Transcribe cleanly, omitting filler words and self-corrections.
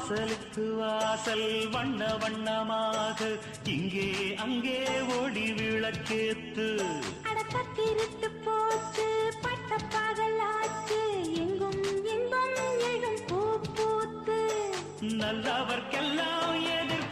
வாசலுக்கு வாசல் வண்ண வண்ணமாக இங்கே அங்கே ஓடி விளக்கேத்து அடக்கத்திருட்டு போச்சு பட்ட பகலாச்சு எங்கும் இன்பம் எழும் பூ பூத்து நல்லவர்க்கெல்லாம் எதிர்